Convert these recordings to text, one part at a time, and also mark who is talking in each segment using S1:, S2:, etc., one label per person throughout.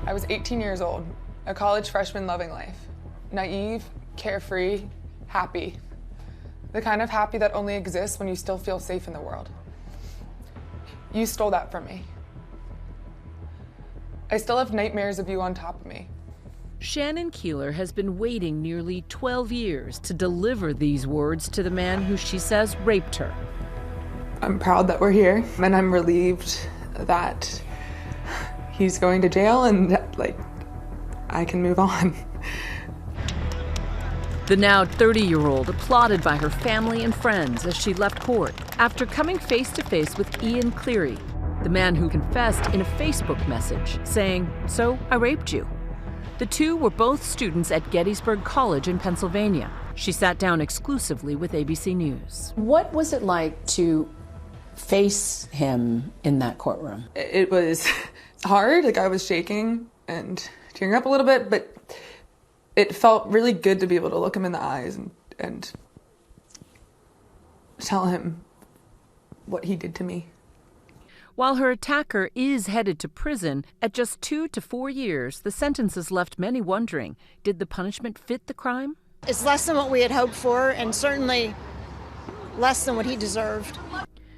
S1: I was 18 years old, a college freshman loving life. Naive, carefree, happy. The kind of happy that only exists when you still feel safe in the world. You stole that from me. I still have nightmares of you on top of me.
S2: Shannon Keeler has been waiting nearly 12 years to deliver these words to the man who she says raped her.
S1: I'm proud that we're here, and I'm relieved that he's going to jail and that, I can move on.
S2: The now 30-year-old applauded by her family and friends as she left court after coming face to face with Ian Cleary, the man who confessed in a Facebook message saying, "So I raped you." The two were both students at Gettysburg College in Pennsylvania. She sat down exclusively with ABC News.
S3: What was it like to face him in that courtroom?
S1: It was hard, I was shaking and tearing up a little bit, but it felt really good to be able to look him in the eyes and tell him what he did to me.
S2: While her attacker is headed to prison, at just 2 to 4 years, the sentences left many wondering, did the punishment fit the crime?
S4: It's less than what we had hoped for, and certainly less than what he deserved.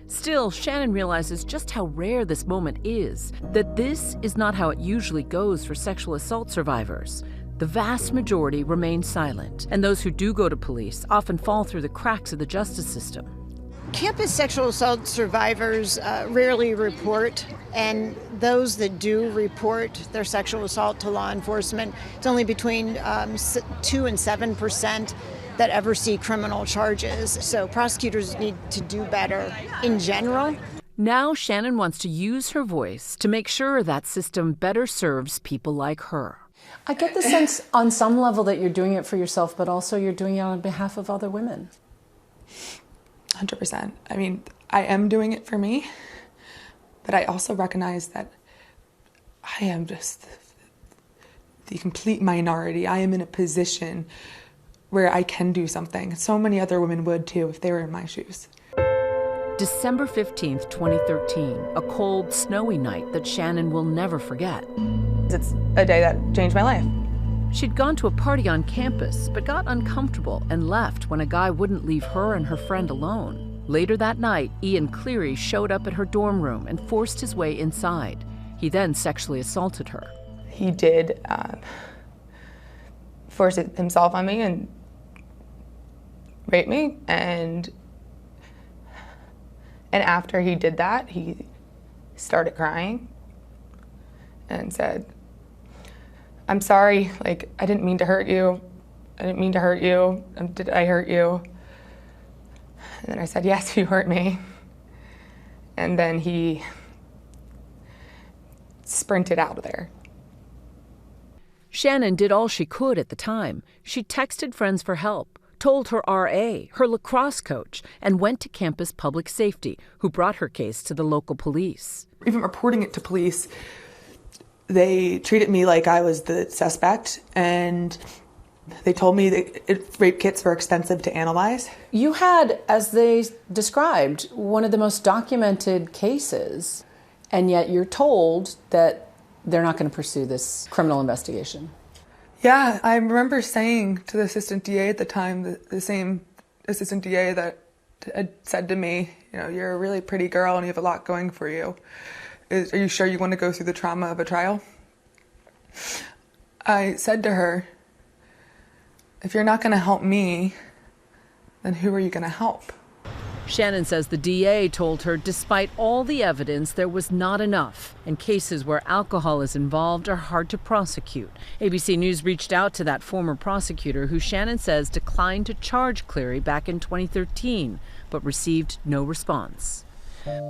S2: Still, Shannon realizes just how rare this moment is, that this is not how it usually goes for sexual assault survivors. The vast majority remain silent, and those who do go to police often fall through the cracks of the justice system.
S4: Campus sexual assault survivors rarely report, and those that do report their sexual assault to law enforcement, it's only between 2 and 7% that ever see criminal charges. So prosecutors need to do better in general.
S2: Now Shannon wants to use her voice to make sure that system better serves people like her.
S3: I get the sense on some level that you're doing it for yourself, but also you're doing it on behalf of other women.
S1: 100%. I mean, I am doing it for me, but I also recognize that I am just the complete minority. I am in a position where I can do something. So many other women would too if they were in my shoes.
S2: December 15th, 2013, a cold, snowy night that Shannon will never forget.
S1: It's a day that changed my life.
S2: She'd gone to a party on campus, but got uncomfortable and left when a guy wouldn't leave her and her friend alone. Later that night, Ian Cleary showed up at her dorm room and forced his way inside. He then sexually assaulted her.
S1: He did force himself on me and rape me, and after he did that, he started crying and said, "I'm sorry, I didn't mean to hurt you. I didn't mean to hurt you. Did I hurt you?" And then I said, "Yes, you hurt me." And then he sprinted out of there.
S2: Shannon did all she could at the time. She texted friends for help, told her RA, her lacrosse coach, and went to campus public safety, who brought her case to the local police.
S1: Even reporting it to police, they treated me like I was the suspect, and they told me that rape kits were expensive to analyze.
S3: You had, as they described, one of the most documented cases, and yet you're told that they're not going to pursue this criminal investigation.
S1: Yeah, I remember saying to the assistant DA at the time, the same assistant DA that had said to me, "You're a really pretty girl and you have a lot going for you. Are you sure you want to go through the trauma of a trial?" I said to her, "If you're not going to help me, then who are you going to help?"
S2: Shannon says the DA told her despite all the evidence, there was not enough, and cases where alcohol is involved are hard to prosecute. ABC News reached out to that former prosecutor, who Shannon says declined to charge Cleary back in 2013, but received no response.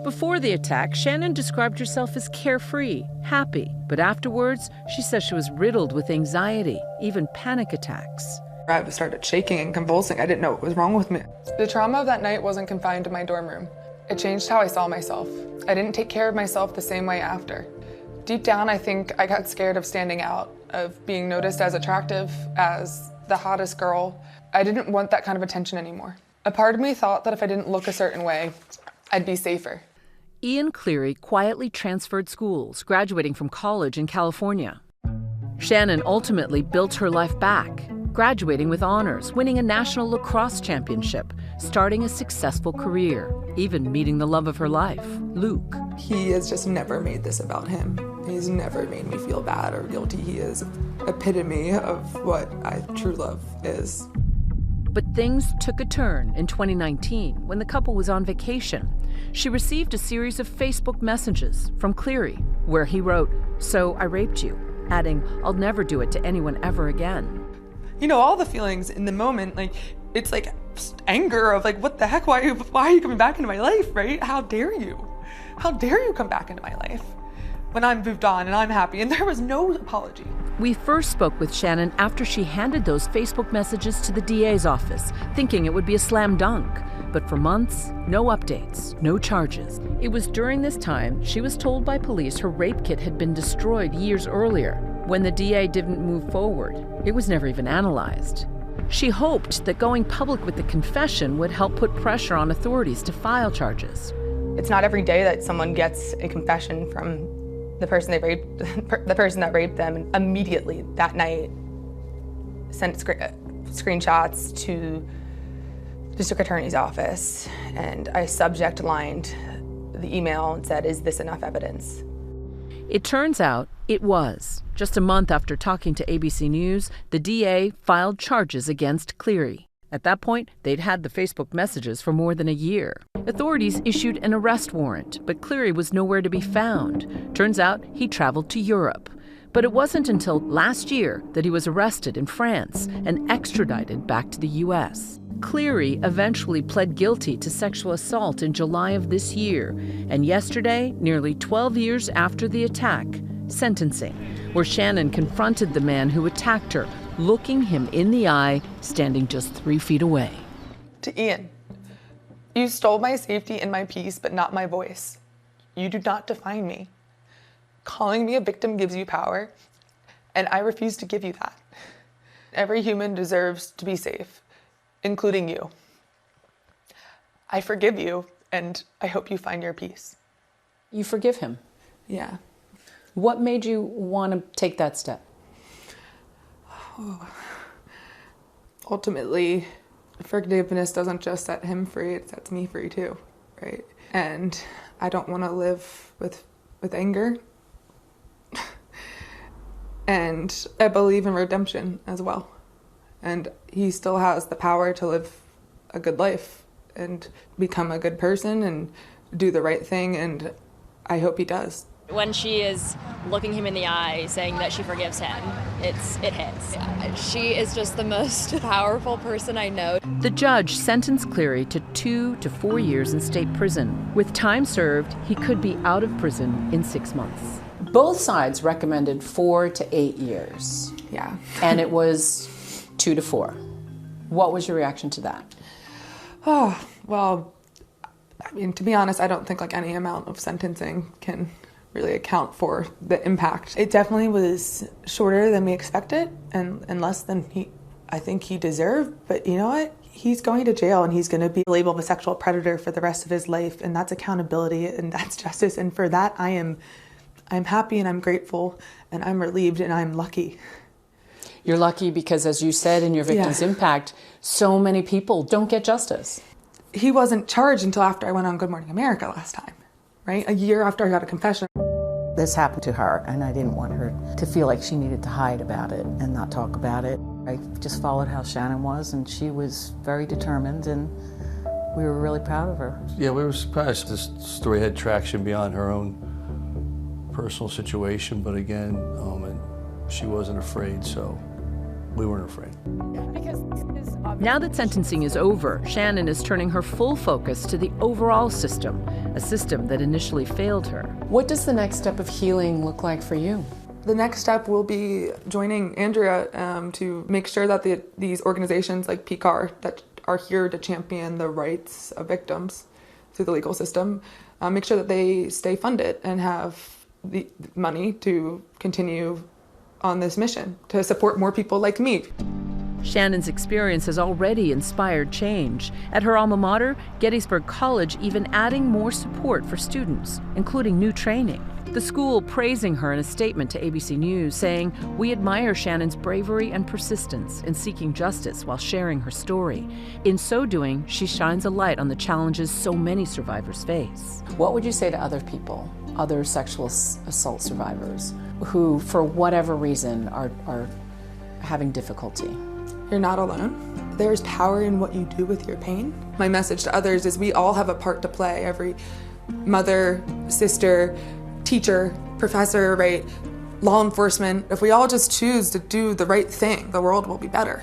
S2: Before the attack, Shannon described herself as carefree, happy, but afterwards, she says she was riddled with anxiety, even panic attacks.
S1: I started shaking and convulsing. I didn't know what was wrong with me. The trauma of that night wasn't confined to my dorm room. It changed how I saw myself. I didn't take care of myself the same way after. Deep down, I think I got scared of standing out, of being noticed as attractive, as the hottest girl. I didn't want that kind of attention anymore. A part of me thought that if I didn't look a certain way, I'd be safer.
S2: Ian Cleary quietly transferred schools, graduating from college in California. Shannon ultimately built her life back, graduating with honors, winning a national lacrosse championship, starting a successful career, even meeting the love of her life, Luke.
S1: He has just never made this about him. He's never made me feel bad or guilty. He is epitome of what true love is.
S2: But things took a turn in 2019 when the couple was on vacation. She received a series of Facebook messages from Cleary, where he wrote, "So I raped you," adding, "I'll never do it to anyone ever again."
S1: You know, all the feelings in the moment, like, it's like anger of like, what the heck, why are you coming back into my life, right? How dare you? How dare you come back into my life when I'm moved on and I'm happy? And there was no apology.
S2: We first spoke with Shannon after she handed those Facebook messages to the DA's office, thinking it would be a slam dunk. But for months, no updates, no charges. It was during this time she was told by police her rape kit had been destroyed years earlier. When the DA didn't move forward, it was never even analyzed. She hoped that going public with the confession would help put pressure on authorities to file charges.
S5: It's not every day that someone gets a confession from the person they raped, the person that raped them, and immediately that night sent screenshots to the district attorney's office, and I subject lined the email and said, "Is this enough evidence?"
S2: It turns out it was. Just a month after talking to ABC News, the DA filed charges against Cleary. At that point, they'd had the Facebook messages for more than a year. Authorities issued an arrest warrant, but Cleary was nowhere to be found. Turns out he traveled to Europe. But it wasn't until last year that he was arrested in France and extradited back to the U.S. Cleary eventually pled guilty to sexual assault in July of this year. And yesterday, nearly 12 years after the attack, sentencing, where Shannon confronted the man who attacked her, looking him in the eye, standing just 3 feet away.
S1: To Ian, you stole my safety and my peace, but not my voice. You do not define me. Calling me a victim gives you power, and I refuse to give you that. Every human deserves to be safe, including you. I forgive you, and I hope you find your peace.
S3: You forgive him?
S1: Yeah.
S3: What made you want to take that step?
S1: Ultimately, forgiveness doesn't just set him free, it sets me free too, right? And I don't want to live with anger. And I believe in redemption as well. And he still has the power to live a good life and become a good person and do the right thing, and I hope he does.
S6: When she is looking him in the eye, saying that she forgives him, it hits.
S7: She is just the most powerful person I know.
S2: The judge sentenced Cleary to 2 to 4 years in state prison. With time served, he could be out of prison in 6 months.
S3: Both sides recommended 4 to 8 years.
S1: Yeah.
S3: And it was 2 to 4. What was your reaction to that?
S1: Oh, well, I mean, to be honest, I don't think like any amount of sentencing can really account for the impact. It definitely was shorter than we expected and less than I think he deserved, but you know what? He's going to jail and he's going to be labeled a sexual predator for the rest of his life, and that's accountability and that's justice, and for that I'm happy and I'm grateful and I'm relieved and I'm lucky.
S3: You're lucky because, as you said in your Victim's Impact, so many people don't get justice.
S1: He wasn't charged until after I went on Good Morning America last time, right? A year after I got a confession.
S8: This happened to her, and I didn't want her to feel like she needed to hide about it and not talk about it. I just followed how Shannon was, and she was very determined, and we were really proud of her.
S9: Yeah, we were surprised this story had traction beyond her own personal situation, but again, she wasn't afraid, so we weren't afraid.
S2: Now that sentencing is over, Shannon is turning her full focus to the overall system, a system that initially failed her.
S3: What does the next step of healing look like for you?
S1: The next step will be joining Andrea to make sure that these organizations like PCAR that are here to champion the rights of victims through the legal system, make sure that they stay funded and have the money to continue on this mission to support more people like me.
S2: Shannon's experience has already inspired change. At her alma mater, Gettysburg College even adding more support for students, including new training. The school praising her in a statement to ABC News, saying, "We admire Shannon's bravery and persistence in seeking justice while sharing her story. In so doing, she shines a light on the challenges so many survivors face."
S3: What would you say to other people, other sexual assault survivors, who, for whatever reason, are having difficulty?
S1: You're not alone. There's power in what you do with your pain. My message to others is we all have a part to play. Every mother, sister, teacher, professor, right, law enforcement. If we all just choose to do the right thing, the world will be better.